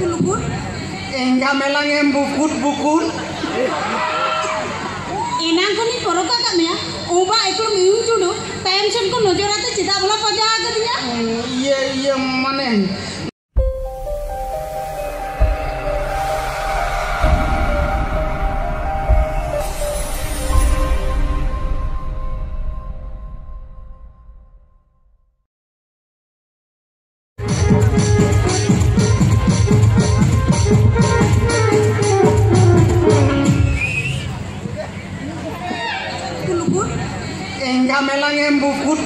Kulukut? Enggak melangem bukut. Enang ko ni poroka kami ya. Oba ekor miung judo. Tension ko nojorate cita bola paja agadinya. Iya mana? Enggak melangem bukut.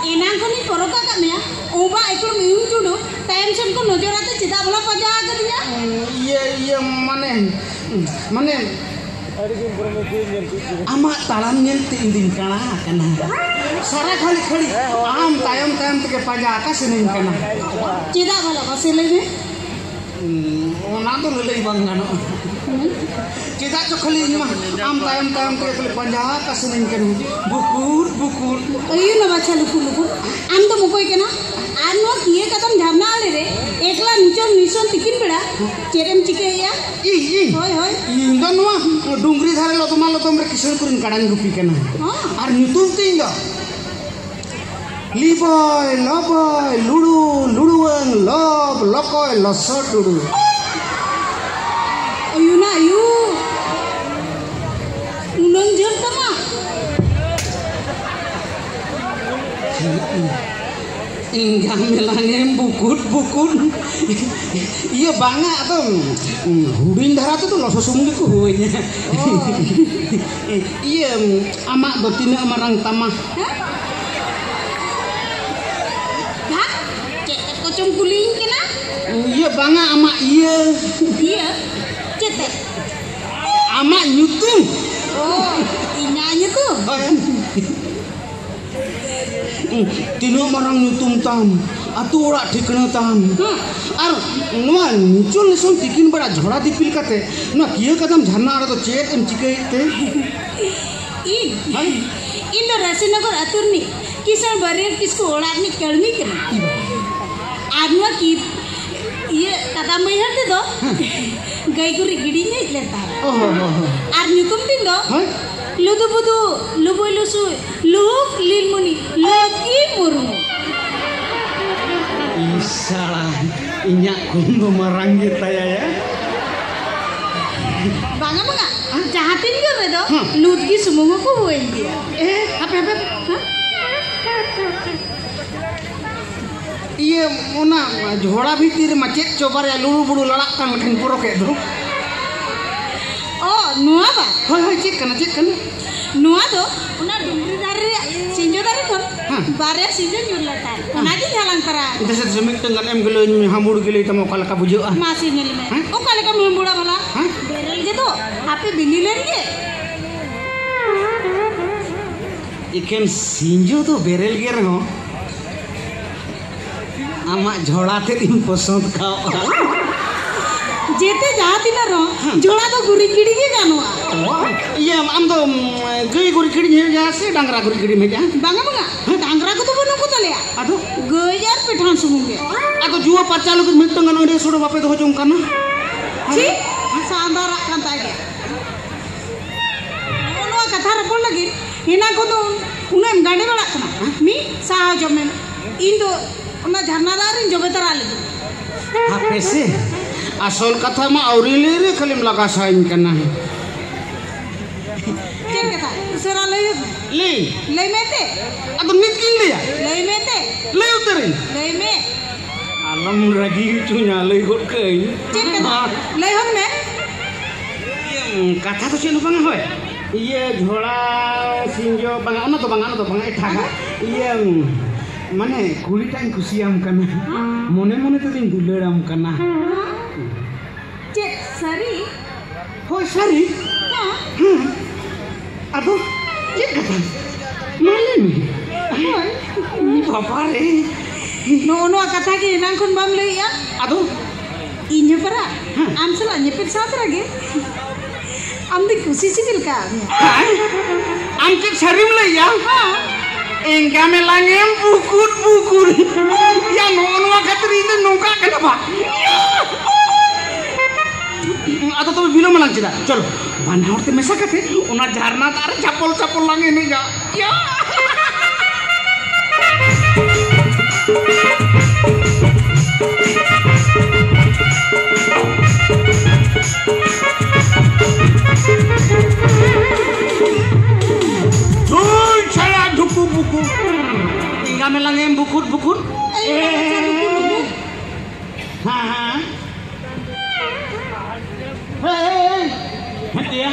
Enang ko ni poroka kami ya. Oba ekor miung judo. Tension ko nojorate cita bola paja agadinya. Iya mana? Amak talam nyenti indin kana. Sara khali am tayam teke paja ka sinin kana. Cita bola pasile ni. Ona to lelei bang ngano. Cita khali mah am tayam teke paja ka sinin kana. Bukur. Ayo na bacha lukut. Am to mukoi kana. Ano kiye katam dharna ale re. Ekla nison tikin beda. Cerem cike ya. Hoi. Inga noa dungri dhare lotom re kishor kurin kadang gupi kana. Ar nyutum tinga. Liboy, loboy, luduang, lokoy, losot dudu. Ayu. Unang jam tama. Enggak melangem bukut. Iya banga atau hudin darat itu lo sosum gitu huenya. Iya amak betina amarang tamah. Hah? Cetek kocong kuling kena? Iya banga amak iya. Iya. Cetek. Amak nyutung. Oh, inyanya tuh. Tino marang nyutum tam atu ora dikena tam ar noa muncul son tikin bada jhora dipil kate na kiye kadam jharna ar to chet em chikai te Indo Rasinagar aturni kisan barir kisko orat ni kalmi kena arna ki ye kata mayar te do gai guri gidi ne leta ar nyutum tin do Ludu budu, luboy lusu, luk lilmuni, lagi murmu. Isalah, inyak kundo marang kita ya. Banga, jahatin ke bedo? Ludgi semua ko huai dia. Apa? Iya, mana jhora bhitir macet cobar ya lulu budu lalakkan kan puro kayak tu. Oh, nuah ba? Hoi cek kana. Nuah do, una dungri dari sinjo dari kan? Barya sinjo nyulatar. Nadi jalan terang. Ita sa semik dengan em gelo hamur gelo ita mau kala kabujo ah. Masih nyelime. Oh kali kamu hamura bala? Berel gitu. Apa binilen ge? Ikan sinjo tuh berel ger no. Amak jhola te din posond kau. Jete jahati na ro, jola to guri kidi ge gano. Iya, am to gei guri kidi he ja se dangra guri kidi me ja. Banga, dangra ko to bono ko tale. Aduh, Gei jar pethan sumunge. Aku jual parcalu ke miteng kan ode sudah bape to hojong kana. Ci, sandara kan tage. Ono katha rapol lagi, hina ko to unem gade bala kana. Mi saha jomen. Indo ona dharnadarin jobe tarali. Apa sih? Asal kata mah aurili kalim laga sain kana. Ken kata, sera lei mete. Aku nitkin dia. Lei mete. Lei uterin. Lei me. Alam lagi cunya lei hot kai. Ken kata, lei hon me. Kata tu celu bang hoy. Iya jhola sinjo bang ono to bang etaga. Iya mana kulitan kusiam kana. Mone to din duleram kana. Cek sari. Hoy sari. Aduh, cek kata. Malam ni. Hoy, ni papa re. No kata ke nangkon bam lei ya. Aduh, inya para. Am sala nyepet satra ge. Am di kusi sidil ka. Am cek sarim le ya. Engga melangem bukut. Ya no kata itu no apa? Atau tuh bilang malang cina. Chalo, mana orang temesa kate? Una jarna tar capol lang ini ya. Ya. Tuh, cara buku. Tinggal melangin bukut. Hah? Hei, hati ya.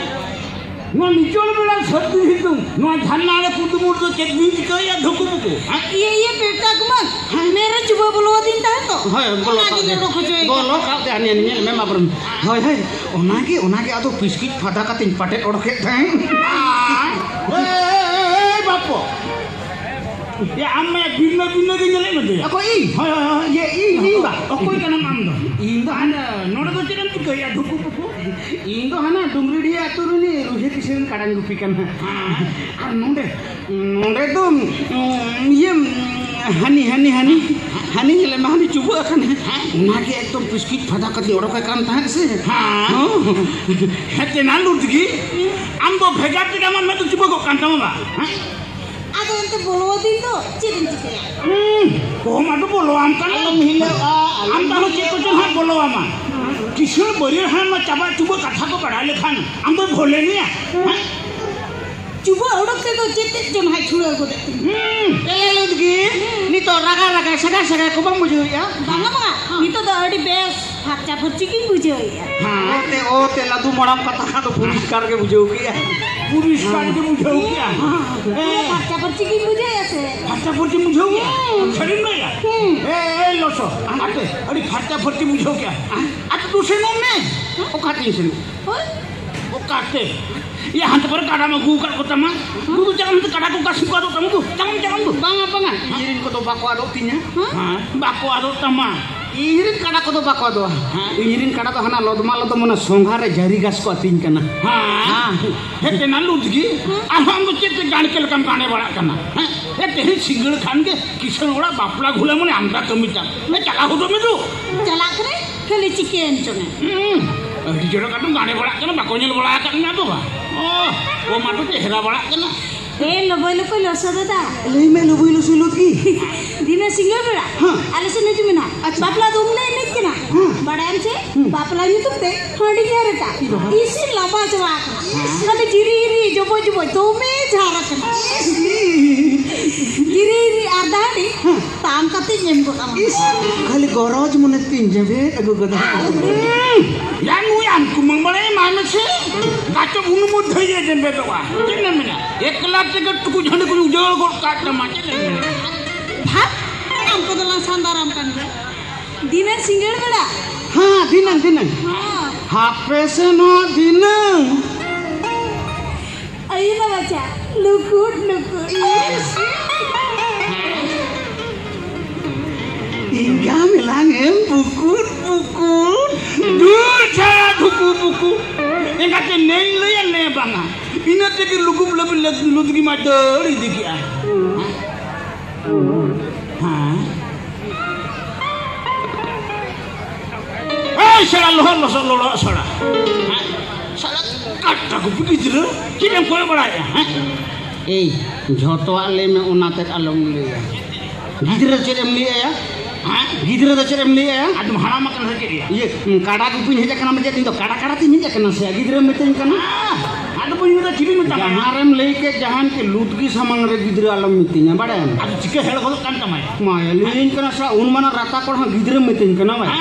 Nua micol belang sabtu hitung. Nua dhanna kudu murdo cekni kaya dhuku buku. Iya बेटा कुमार मेरा coba bolo din ta to Hoy, bolo ka te ani me ma brum. Hoy, onage ado biskit phada ka tin patet odoke thang. Hei, bapo. Ya amma binno ge nyele mate. Ako hoy ye ba. Okoi kana nam do. Indo hana nodo chiran tu kaya dhuku buku. Indo hana dungri dia aturuni ruhe kisen kadang gupikan. Ar nonde tu ye hani nyele mah ni coba kan. Onage ekdom biskit phada ka tin odoke kan thang se. Hete na lutgi. Ambo bhegar te kama me tu coba ko kan tama ba. Aduh ente bolo din to chirin chikaya Kau madu bolo am kan am hile am tahu ceko cen han bolo ama kisah beri han ma coba kata ko pernah lekhan am to bole ni ya coba udah te to jam hai chura ko de lutgi ni to raga saga ko bang buju ya banga ni to already best facha fachi kin bujo ya te ladu moram kata ka to puriskar ke buju ki ya पुरस्कार के बुझाऊ क्या फाचा फाची की बुझे ऐसे फाचा फाची बुझाऊ क्या शरीर में क्या ए लोसो आते अरे फाचा फाची बुझाऊ क्या आता दूसरे नाम में वो काटे इंसान वो काटे ये हाथ पर काटा में गु कर को तमा गु jangan itu kaटा को kasih को तमा को jangan tu banga irin ko to bako ado tinya bako ado tama irin kada ko to bako ado irin kada to hana lodma mona songhare jari gas ko tin kana hete na lutgi aham to chete gan ke lekam kane bada kana hete hi single khan ke kisan oda bapla ghule mone amra kamita me chala hodo me tu chala kare khali chicken chone di jero kadung gane bada kana bakonyel bada kana to ba oh matu te hera bada kana loboi loso dada lei me loboi loso lutgi dina single bada alise ne jumina bapla dumle ne kina bada am che bapla ni tumte hadi jarata isi laba jwa khali jiri jobo to me jara kana jiri adani tam kate nyem ko kam khali goroj mone tin jabe agu gada yang kumang balai mana sih kaca unu mudhe je jembe to wa kinna mina 1 lakh ticket tuku jhande ko ujol gol katta mache le bhat am ko dalang sandaram kan dinan single bada dinang hape se no dinang ayo na baca lukut Hingga melangem bukut Duh cara buku Yang kata neng lo yang neng banga Ingat ke lugu lebih lagi madar itu kia salah loh salah kata aku begitu loh kita yang kau beraya joto ale me unatek along le ya gidra cerem le ya gidra da cerem le ya adu hana makan sake ye kada ku pin heja kana me tin to kada tin heja kana se gidra me tin kana adu pun da chili me jaharem le ke jahan ke lutgi samang re gidra alam mitinya bada adu chike hel hol kan tamai maya lein kana sa un mana rata ko gidra me tin kana mai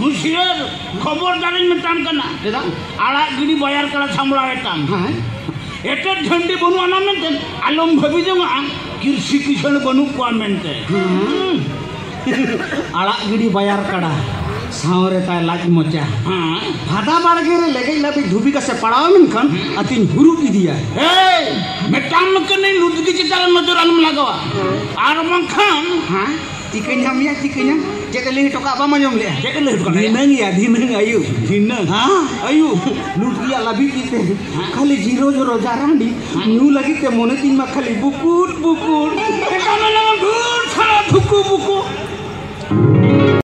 Husiar, खबरदारी में काम करना आड़ा गिरी बाजार कला सामला एटाम एटा झंडे बनु आना मेंते आलम भाभी जो कृषि किसान बनु को मेंते आड़ा गिरी बाजार कड़ा सावरे ता लाज मचा भादा बाड़गे रे लेगे लबी धुबी का से पड़ाव में खन अतिन हुरु की दिया मैं काम करने लुदगी चितार नजर आलम लगावा are मंखन tikenya mia tikenya jeka le toka apa manyom le jeka le toka dinang ya dinang ayu dinang ayu lutgia labi kite khali zero zero jarandi nu lagi te mone tin ma khali bukur eta na dur sara dhuku buku